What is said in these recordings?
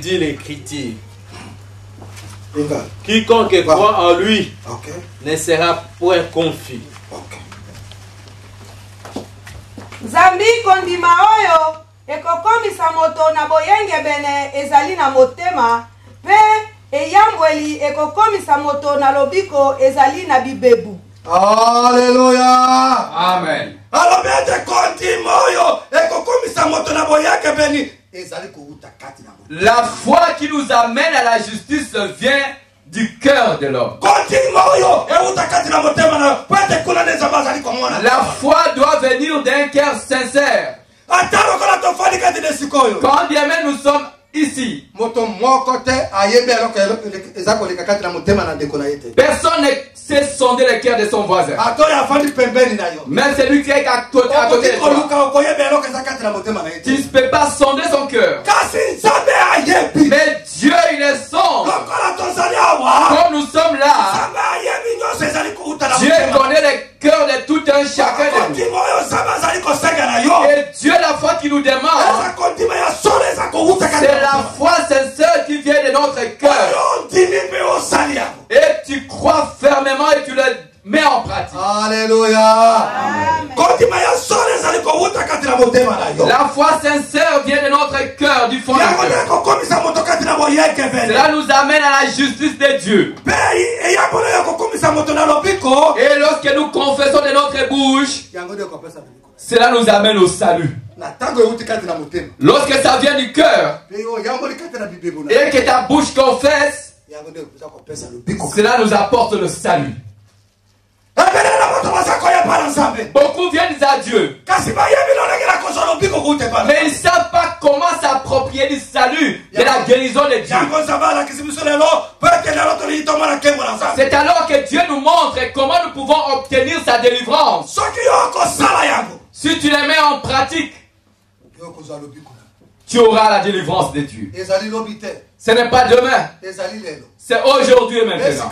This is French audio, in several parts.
dit l'Écriture. Quiconque croit en lui ne sera point confus. Zambi kondima oyo ekokomisa moto na boyenge bene ezali na motema pe eyambweli ekokomisa moto na lobiko ezali na bibebu. Alléluia. Amen. Alors bete kondima oyo ekokomisa moto na boyenge bene ezali kuuta kati na moto. La foi qui nous amène à la justice vient du cœur de l'homme. La foi doit venir d'un cœur sincère. Quand bien même nous sommes ici, personne ne sait sonder le cœur de son voisin. Même celui qui est à côté de toi, tu ne peux pas sonder son cœur. Mais Dieu, il est sonde. Comme nous sommes là, Dieu connaît le cœur de tout un chacun de nous. Et Dieu, la foi qui nous demande, c'est la foi sincère qui vient de notre cœur. Et tu crois fermement et tu le mets en pratique. Alléluia. La foi sincère vient de notre cœur, du fond du cœur. Cela nous amène à la justice de Dieu. Et lorsque nous confessons de notre bouche, cela nous amène au salut. Lorsque ça vient du cœur et que ta bouche confesse, cela nous apporte le salut. Beaucoup viennent à Dieu, mais ils ne savent pas comment s'approprier du salut, de la guérison de Dieu. C'est alors que Dieu nous montre comment nous pouvons obtenir sa délivrance. Si tu les mets en pratique, tu auras la délivrance de Dieu. Ce n'est pas demain, c'est aujourd'hui et maintenant.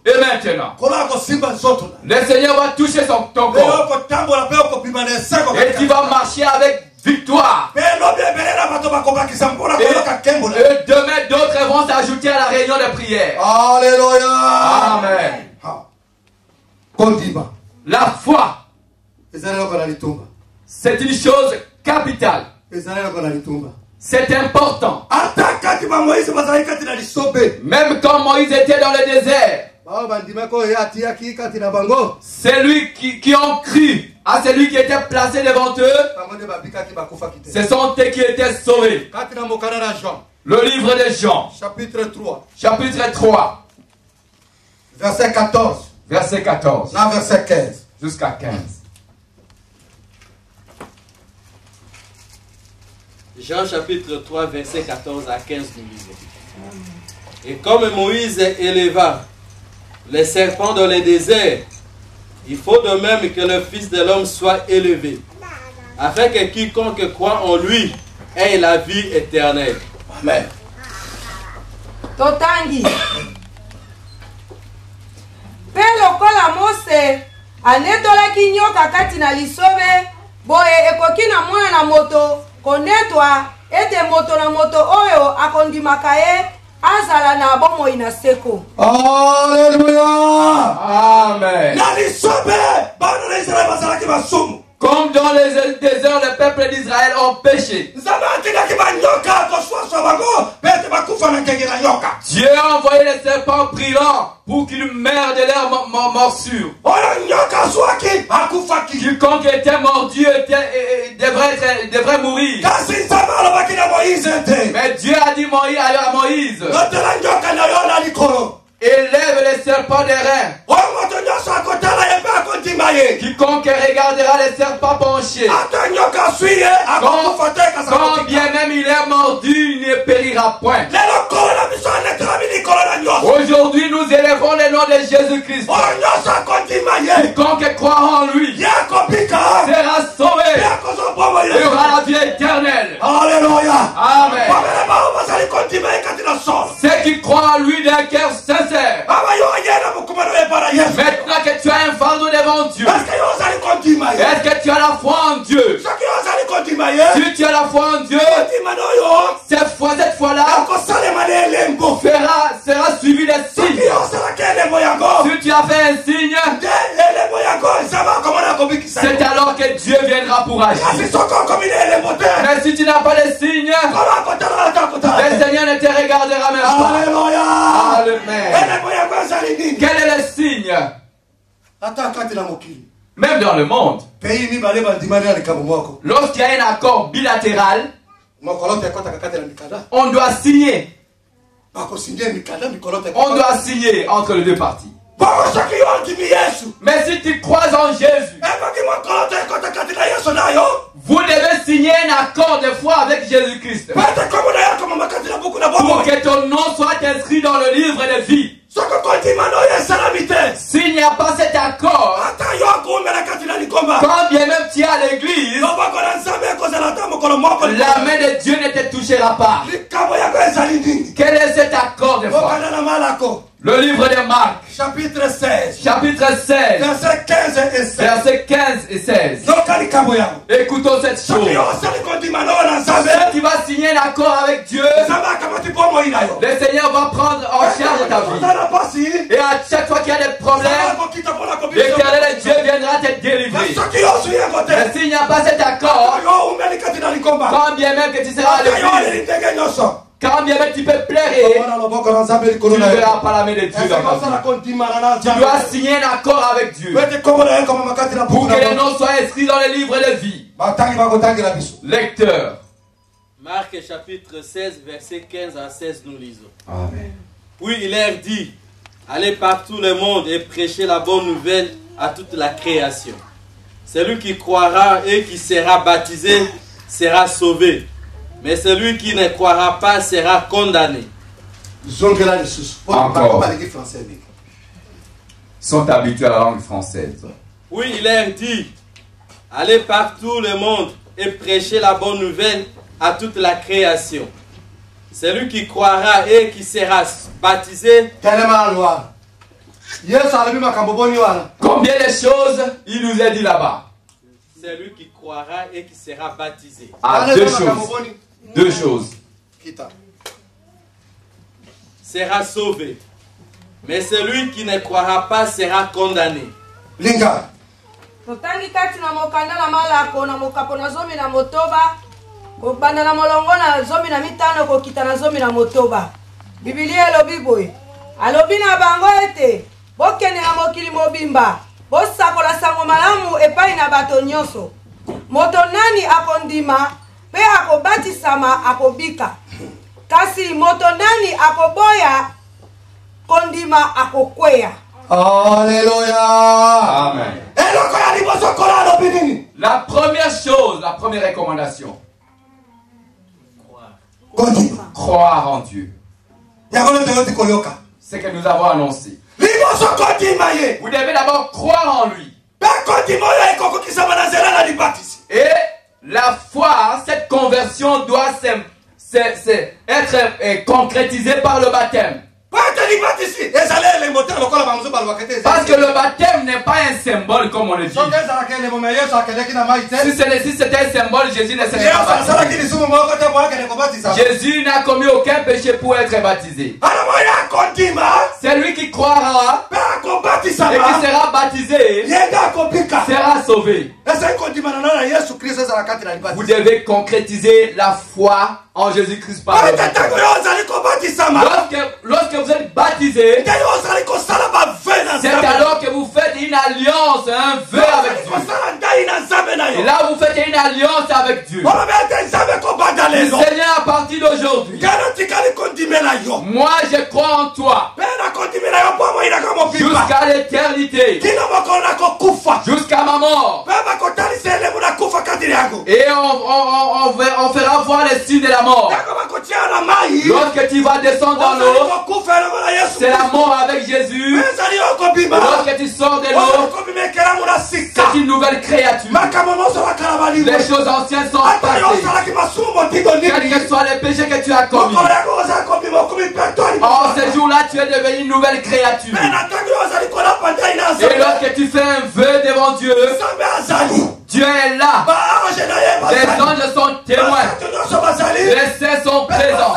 Et maintenant, le Seigneur va toucher ton corps. Et tu vas marcher avec victoire. Et demain, d'autres vont s'ajouter à la réunion de prière. Alléluia. Amen. La foi, c'est une chose capitale. C'est important. Même quand Moïse était dans le désert, celui qui ont cru à celui qui était placé devant eux, ce sont eux qui étaient sauvés. Le livre de Jean, chapitre 3, verset 14. Verset 14. Non, verset 15. Jusqu'à 15. Jean chapitre 3, verset 14 à 15 nous lisons. Et comme Moïse éleva les serpents dans les déserts, il faut de même que le Fils de l'homme soit élevé, afin que quiconque croit en lui ait la vie éternelle. Amen. Totangi. Pelo kola Mose anetolaki nyoka kati na lisobe boye ekoki na mwana na moto konetwa ete moto na moto oyo akondimaka ye azala na bomoi na seko. Alléluia. Amen. Na lisobe bana na Israël bazalaki basumu. Comme dans les déserts, le peuple d'Israël ont péché. Dieu a envoyé les serpents brillants pour qu'ils meurent de leur morsure. Quiconque était mordu devrait mourir. Mais Dieu a dit à Moïse, élève les serpents des reins. Quiconque regardera les serpents penchés, quand bien même il est mordu, il ne périra point. Aujourd'hui nous élevons le nom de Jésus-Christ. Quiconque croit en lui sera sauvé et aura la vie éternelle. Alléluia. Amen. Ceux qui croient en lui d'un cœur sincère, maintenant que tu as un fardeau devant Dieu, est-ce que tu as la foi en Dieu? Si tu as la foi en Dieu, cette foi-là sera suivie des signes. Si tu as fait un signe, c'est alors que Dieu viendra pour agir. Mais si tu n'as pas de signes, le Seigneur ne te regardera même pas. Amen. Quel est le signe? Même dans le monde, lorsqu'il y a un accord bilatéral, on doit signer. On doit signer entre les deux parties. Mais si tu crois en Jésus, vous devez signer un accord de foi avec Jésus-Christ pour que ton nom soit inscrit dans le livre de vie. S'il n'y a pas cet accord, quand bien même tu es à l'église, la main de Dieu ne te touchera pas. Quel est cet accord de foi? Le livre de Marc, chapitre 16, versets 15 et 16. Versets 15 et 16. Écoutons cette chose. Si tu vas signer un accord avec Dieu, le Seigneur va prendre en charge ta vie. Et à chaque fois qu'il y a des problèmes, l'Éternel Dieu viendra te délivrer. Mais s'il n'y a pas cet accord, quand bien même que tu seras à l'église, quand bien même tu peux pleurer, tu ne verras pas la main de Dieu dans ta vie. Tu dois signer un accord avec Dieu pour que le nom soit inscrit dans le livre de vie. Lecteur. Marc chapitre 16, versets 15 à 16, nous lisons. Amen. Puis il leur dit, allez partout le monde et prêchez la bonne nouvelle à toute la création. Celui qui croira et qui sera baptisé sera sauvé. Mais celui qui ne croira pas sera condamné. Encore. Sont habitués à la langue française. Oui, il leur dit, allez partout le monde et prêchez la bonne nouvelle à toute la création. Celui qui croira et qui sera baptisé. Combien de choses il nous a dit là-bas? Celui qui croira et qui sera baptisé. Ah, deux choses. Deux choses. Sera sauvé. Mais celui qui ne croira pas sera condamné. Linga. Totangi kati na mokanda na malako na mokapo na zomi na motoba. Kobanda na molongo na zomi na mitano kokita na zomi na motoba. Biblia elobi boye. Alobi na bango ete bokende na mokili mobimba. Bosakola sango malamu epai na bato nyonso. Moto nani akondima pe akobatisama akobika. Kasi moto nani akoboya kondima akokweya. Alléluia. Amen. La première chose, la première recommandation. Croire en Dieu. C'est que nous avons annoncé. Vous devez d'abord croire en lui. Et la foi, cette conversion doit être concrétisée par le baptême. Parce que le baptême n'est pas un symbole comme on le dit. Si c'était un symbole, Jésus ne serait pas baptisé. Jésus n'a commis aucun péché pour être baptisé. C'est lui qui croira et qui sera baptisé sera sauvé. Vous devez concrétiser la foi en Jésus-Christ par le baptême. Lorsque vous êtes baptisé, c'est alors que vous faites une alliance, un vœu avec Dieu. Et là, vous faites une alliance avec Dieu. Le Seigneur, à partir d'aujourd'hui, moi, je crois en toi. Jusqu'à l'éternité. Jusqu'à ma mort. Et on fera voir les signes de la mort. Lorsque tu vas descendre dans l'eau, c'est la mort avec Jésus. Et lorsque tu sors de l'eau, c'est une nouvelle créature. Les choses anciennes sont passées. Quels que soient les péchés que tu as commis, en ce jour-là, tu es devenu une nouvelle créature. Et lorsque tu fais un vœu devant Dieu, Dieu est là. Les anges sont témoins. Les saints sont présents.